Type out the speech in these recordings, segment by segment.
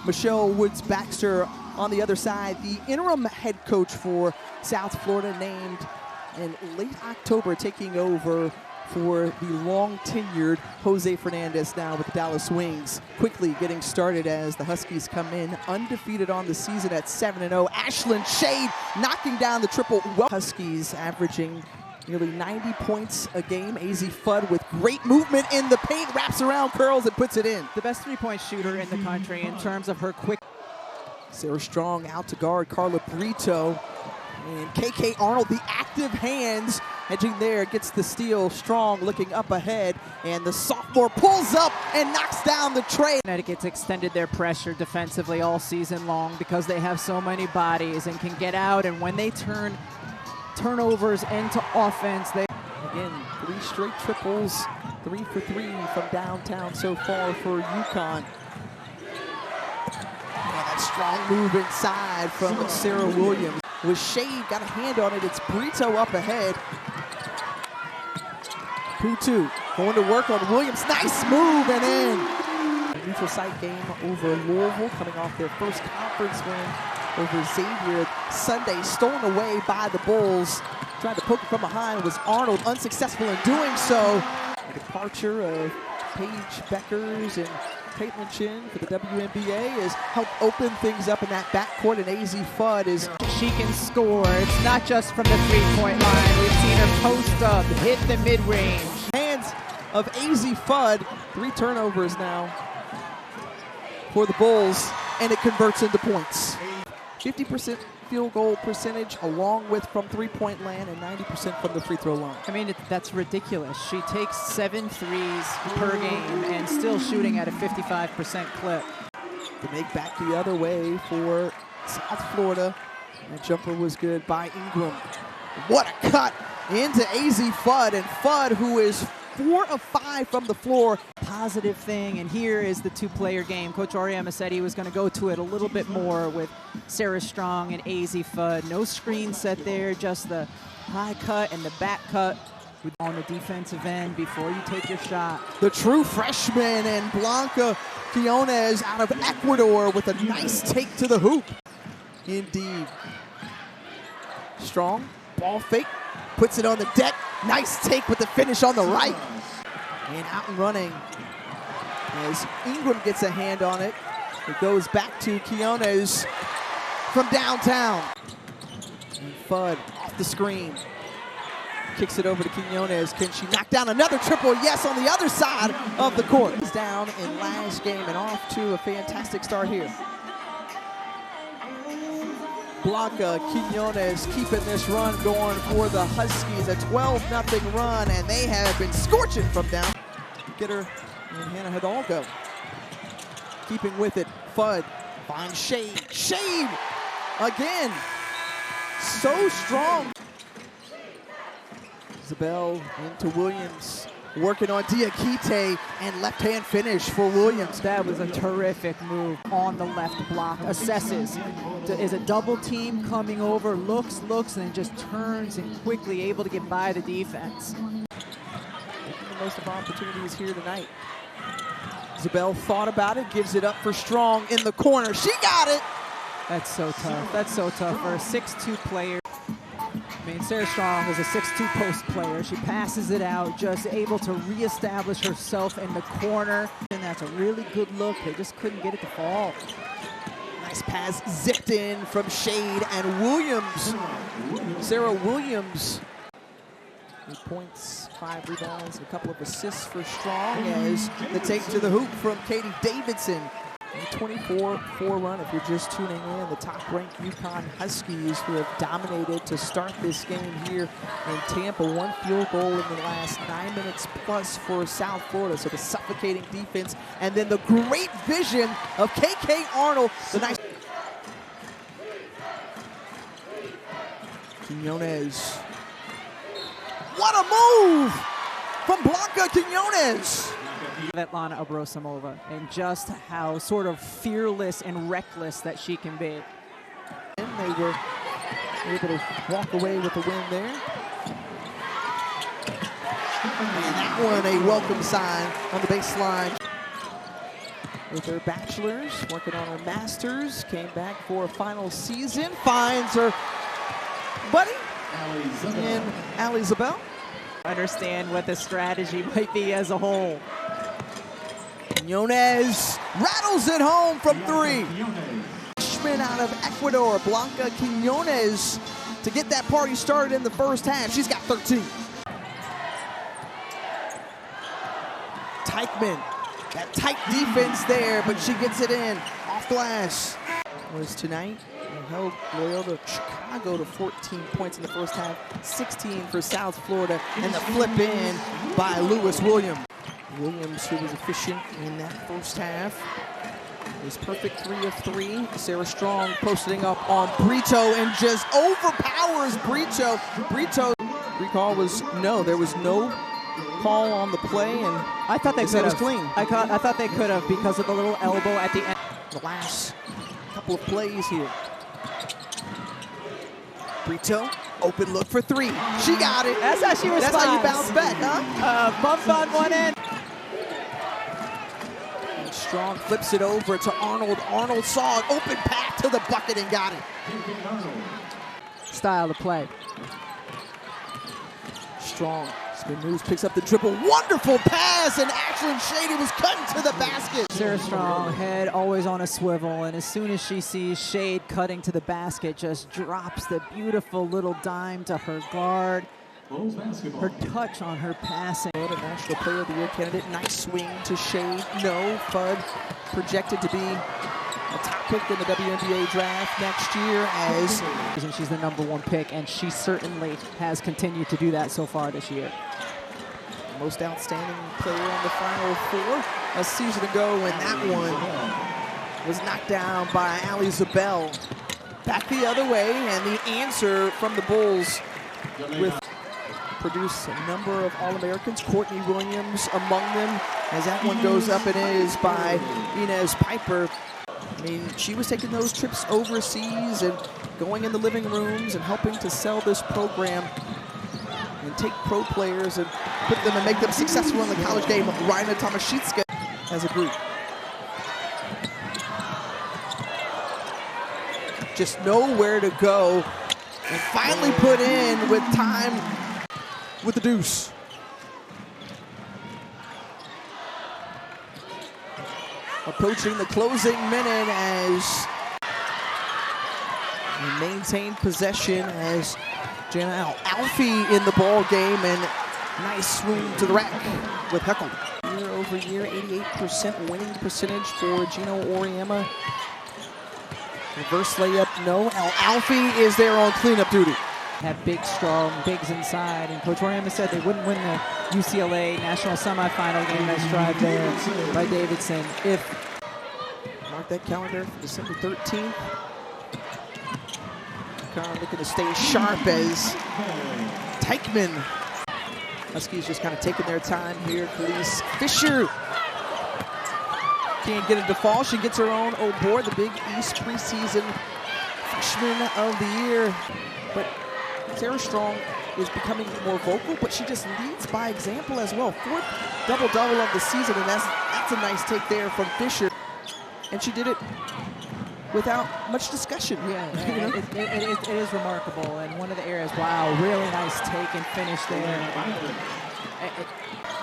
Michelle Woods-Baxter on the other side, the interim head coach for South Florida, named in late October, taking over for the long-tenured Jose Fernandez now with the Dallas Wings. Quickly getting started as the Huskies come in undefeated on the season at 7-0. Ashlyn Shade knocking down the triple. Huskies averaging nearly 90 points a game. AZ Fudd with great movement in the paint, wraps around, curls, and puts it in. The best three-point shooter in the country in terms of her quick. Sarah Strong out to guard Carla Brito. And KK Arnold, the active hands, hedging there, gets the steal. Strong looking up ahead, and the sophomore pulls up and knocks down the tray. Connecticut's extended their pressure defensively all season long because they have so many bodies and can get out, and when they turn turnovers into offense, they... Again, 3 straight triples, 3 for 3 from downtown so far for UConn. That strong move inside from Sarah Williams. With Shade, got a hand on it, it's Brito up ahead. Putu going to work on Williams, nice move and in. A neutral site game over Louisville, coming off their first conference win over Xavier Sunday, stolen away by the Bulls. Tried to poke it from behind, was Arnold unsuccessful in doing so. The departure of Paige Beckers and Caitlin Chin for the WNBA has helped open things up in that backcourt, and AZ Fudd is... She can score. It's not just from the three-point line. We've seen her post up, hit the mid-range. Hands of AZ Fudd. 3 turnovers now for the Bulls, and it converts into points. 50% field goal percentage, along with from three-point land, and 90% from the free throw line. I mean, that's ridiculous. She takes 7 threes per game and still shooting at a 55% clip. To make back the other way for South Florida. That jumper was good by Ingram. What a cut into AZ Fudd, and Fudd, who is 4 of 5 from the floor. Positive thing, and here is the 2-player game. Coach Auriemma said he was going to go to it a little bit more with Sarah Strong and AZ Fudd. No screen set there, just the high cut and the back cut on the defensive end before you take your shot. The true freshman, and Blanca Quinones out of Ecuador with a nice take to the hoop. Indeed. Strong, ball fake, puts it on the deck. Nice take with the finish on the right. And out and running as Ingram gets a hand on it. It goes back to Quinones from downtown. And Fudd off the screen. Kicks it over to Quinones. Can she knock down another triple? Yes, on the other side of the court. He's down in last game and off to a fantastic start here. Blanca Quinones keeping this run going for the Huskies. A 12-0 run, and they have been scorching from down. Get her and Hannah Hidalgo. Keeping with it, Fudd finds Shade. Shade again. So strong. Isabel into Williams. Working on Diakite, and left-hand finish for Williams. That was a terrific move on the left block. Assesses. Is a double team coming over, looks, and then just turns and quickly able to get by the defense. Making the most of opportunities here tonight. Isabel thought about it, gives it up for Strong in the corner. She got it! That's so tough. That's so tough for a 6'2" player. I mean, Sarah Strong was a 6'2" post player. She passes it out, just able to reestablish herself in the corner. And that's a really good look. They just couldn't get it to fall. Nice pass zipped in from Shade and Williams. Sarah Williams. 8 points, 5 rebounds, a couple of assists for Strong as the take to the hoop from Katie Davidson. A 24-4 run if you're just tuning in. The top-ranked UConn Huskies, who have dominated to start this game here in Tampa. 1 field goal in the last 9 minutes plus for South Florida. So the suffocating defense, and then the great vision of KK Arnold. The nice Quinones. What a move from Blanca Quinones. Svetlana Abrosimova, and just how sort of fearless and reckless that she can be. And they were able to walk away with the win there. And that one a welcome sign on the baseline. with her bachelor's, working on her master's, came back for a final season, finds her buddy in Ali Zabel. Understand what the strategy might be as a whole. Quiñones rattles it home from three. Freshman out of Ecuador, Blanca Quiñones, to get that party started in the first half. She's got 13. Teichman, that tight defense there, but she gets it in off glass. Was tonight held Loyola Chicago to 14 points in the first half, 16 for South Florida, and the flip in by Lewis Williams. Williams, who was efficient in that first half, is perfect 3 of 3. Sarah Strong posting up on Brito and just overpowers Brito. Brito, recall was no, there was no call on the play, and I thought they said it was clean. I thought they could have because of the little elbow at the end. The last couple of plays here. Brito, open look for 3. She got it. That's how she responds. That's how you bounce back, huh? Bumped on one end. And Strong flips it over to Arnold. Arnold saw it, open path to the bucket and got it. Style of play. Strong, spin moves, picks up the dribble. Wonderful pass, and Ashlyn Shady was cutting to the basket. Sarah Strong, head always on a swivel, and as soon as she sees Shade cutting to the basket, just drops the beautiful little dime to her guard. Her touch on her passing. National Player of the Year candidate. Nice swing to Shade. No. Fudd projected to be a top pick in the WNBA draft next year as she's the #1 pick, and she certainly has continued to do that so far this year. most outstanding player on the Final Four a season ago, and that one was knocked down by Ali Zabel. Back the other way, and the answer from the Bulls with produce a number of All-Americans, Courtney Williams among them, as that one goes up and is by Inez Piper. I mean, she was taking those trips overseas and going in the living rooms and helping to sell this program and take pro players and put them and make them successful in the college game. Raina Tomaszewska as a group. Just nowhere to go, and finally put in with time with the deuce. Approaching the closing minute as we maintain possession as Jana Alfie in the ball game, and nice swing to the rack with Heckle. Year over year, 88% winning percentage for Gino Oriema. Reverse layup, no. Alfie is there on cleanup duty. Had big, strong bigs inside, and Coach Oriema said they wouldn't win the UCLA national semifinal game. Nice drive there by Davidson. Mark that calendar for December 13th. UConn looking to stay sharp as Teichman. Huskies just kind of taking their time here. Khalees Fisher can't get it to fall. She gets her own board, the Big East preseason freshman of the year. But Sarah Strong is becoming more vocal, but she just leads by example as well. 4th double-double of the season, and that's a nice take there from Fisher. And she did it without much discussion. Yeah, you know? it is remarkable. And one of the areas, wow, really nice take and finish there.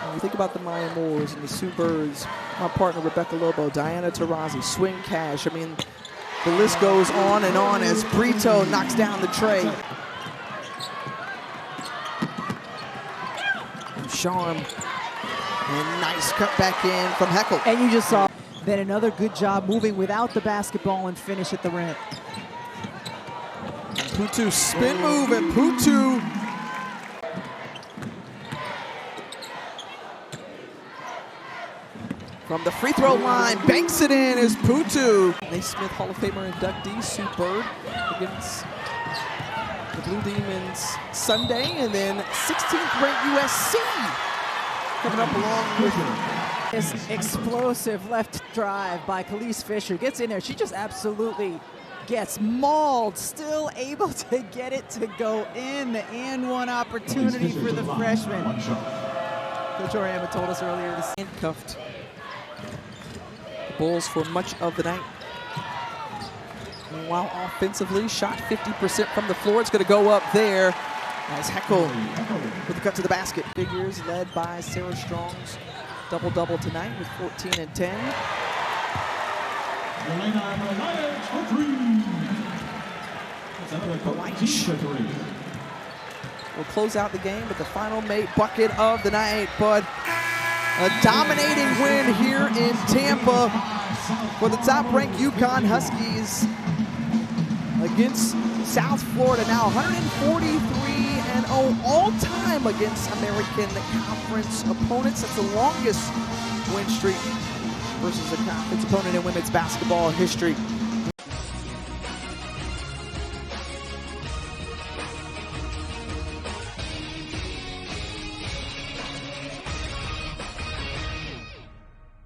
When we think about the Maya Moores and the Sue Birds, my partner Rebecca Lobo, Diana Taurasi, Swing Cash. I mean, the list goes on and on as Brito knocks down the tray. And Sharm, and nice cut back in from Heckle. And you just saw then another good job moving without the basketball and finish at the rim. Putu spin move, and Putu from the free throw line banks it in as Putu. Naismith Hall of Famer inductee Sue Bird against the Blue Demons Sunday, and then 16th ranked USC coming up along with him. This explosive left drive by Khalees Fisher gets in there. She just absolutely gets mauled, still able to get it to go in. The and one opportunity for the freshman. Coach Oriema told us earlier this handcuffed. Bulls for much of the night. Meanwhile, offensively, shot 50% from the floor. It's going to go up there as Heckel with the cut to the basket. Figures led by Sarah Strong's double-double tonight with 14 and 10. Will close out the game with the final mate bucket of the night, but a dominating win here in Tampa for the top-ranked UConn Huskies against South Florida. Now 143-0 all-time against American Conference opponents. That's the longest win streak versus a conference opponent in women's basketball history.